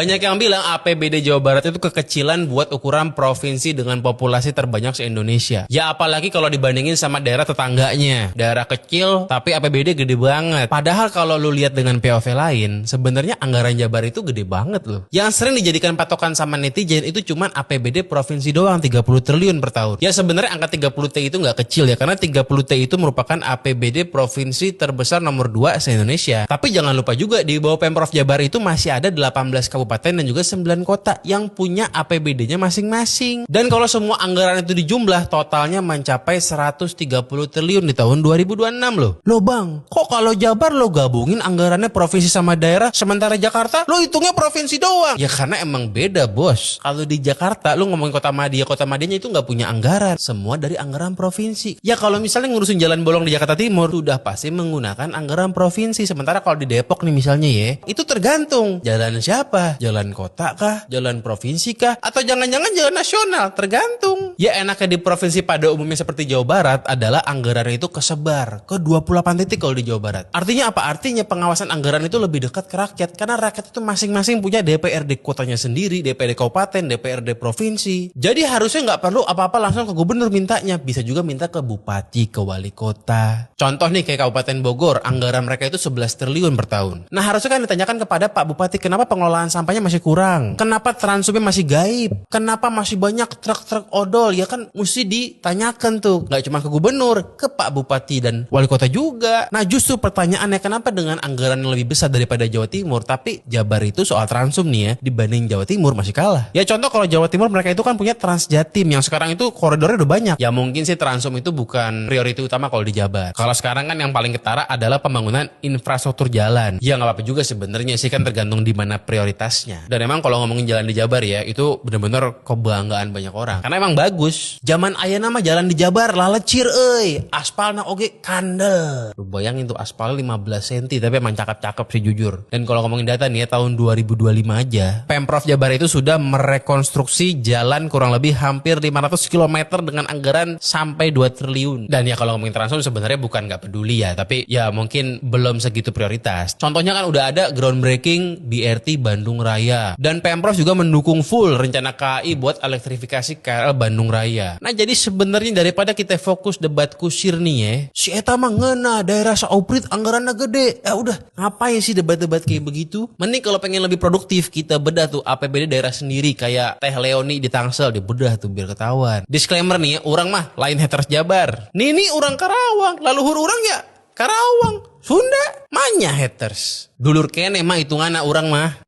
Banyak yang bilang APBD Jawa Barat itu kekecilan buat ukuran provinsi dengan populasi terbanyak se-Indonesia. Ya apalagi kalau dibandingin sama daerah tetangganya. Daerah kecil tapi APBD gede banget. Padahal kalau lu lihat dengan POV lain, sebenarnya anggaran Jabar itu gede banget loh. Yang sering dijadikan patokan sama netizen itu cuman APBD provinsi doang 30 triliun per tahun. Ya sebenarnya angka 30T itu nggak kecil ya, karena 30T itu merupakan APBD provinsi terbesar nomor 2 se-Indonesia. Tapi jangan lupa juga di bawah Pemprov Jabar itu masih ada 18 kabupaten dan juga 9 kota yang punya APBD-nya masing-masing. Dan kalau semua anggaran itu dijumlah, totalnya mencapai 130 triliun di tahun 2026 loh. Loh bang, kok kalau Jabar lo gabungin anggarannya provinsi sama daerah, sementara Jakarta lo hitungnya provinsi doang? Ya karena emang beda bos. Kalau di Jakarta lo ngomongin kota Madianya itu nggak punya anggaran. Semua dari anggaran provinsi. Ya kalau misalnya ngurusin jalan bolong di Jakarta Timur, sudah pasti menggunakan anggaran provinsi. Sementara kalau di Depok nih misalnya ya, itu tergantung jalan siapa. Jalan kota kah? Jalan provinsi kah? Atau jangan-jangan jalan nasional? Tergantung. Ya enaknya di provinsi pada umumnya seperti Jawa Barat adalah anggarannya itu kesebar ke 28 titik kalau di Jawa Barat. Artinya apa? Artinya pengawasan anggaran itu lebih dekat ke rakyat. Karena rakyat itu masing-masing punya DPRD kotanya sendiri, DPRD kabupaten, DPRD provinsi. Jadi harusnya nggak perlu apa-apa langsung ke gubernur mintanya. Bisa juga minta ke bupati, ke wali kota. Contoh nih kayak Kabupaten Bogor, anggaran mereka itu 11 triliun per tahun. Nah harusnya kan ditanyakan kepada Pak Bupati, kenapa pengelolaan sampahnya masih kurang? Kenapa transumnya masih gaib? Kenapa masih banyak truk-truk odol? Ya kan mesti ditanyakan tuh. Nggak cuma ke gubernur, ke Pak Bupati dan wali kota juga. Nah justru pertanyaannya kenapa dengan anggaran yang lebih besar daripada Jawa Timur, tapi Jabar itu soal transum nih ya, dibanding Jawa Timur masih kalah. Ya contoh kalau Jawa Timur mereka itu kan punya Transjatim yang sekarang itu koridornya udah banyak. Ya mungkin sih transum itu bukan prioritas utama kalau di Jabar. Kalau sekarang kan yang paling ketara adalah pembangunan infrastruktur jalan. Ya nggak apa-apa juga sebenarnya sih, kan tergantung di mana prioritasnya. Dan emang kalau ngomongin jalan di Jabar ya, itu bener-bener kebanggaan banyak orang. Karena emang bagus. Zaman ayeuna mah jalan di Jabar lalecir euy. Aspalna oge kandel. Lu bayangin tuh aspal 15 cm tapi emang cakep-cakep sih jujur. Dan kalau ngomongin data nih ya, tahun 2025 aja, Pemprov Jabar itu sudah merekonstruksi jalan kurang lebih hampir 500 km dengan anggaran sampai 2 triliun. Dan ya kalau ngomongin transum sebenarnya bukan nggak peduli ya, tapi ya mungkin belum segitu prioritas. Contohnya kan udah ada groundbreaking BRT Bandung Raya. Dan Pemprov juga mendukung full rencana KAI buat elektrifikasi KRL Bandung Raya. Nah jadi sebenarnya daripada kita fokus debat kusir nih ya, si eta mah ngeuna daerah sauprit anggarannya gede. Ya udah, ngapain sih debat-debat kayak begitu? Mending kalau pengen lebih produktif, kita bedah tuh APBD daerah sendiri. Kayak Teh Leoni di Tangsel, dibedah tuh biar ketahuan. Disclaimer nih ya, orang mah lain haters Jabar. Nih orang Karawang, laluhur orang ya Karawang, Sunda, manya haters. Dulur kene mah hitunganna orang mah.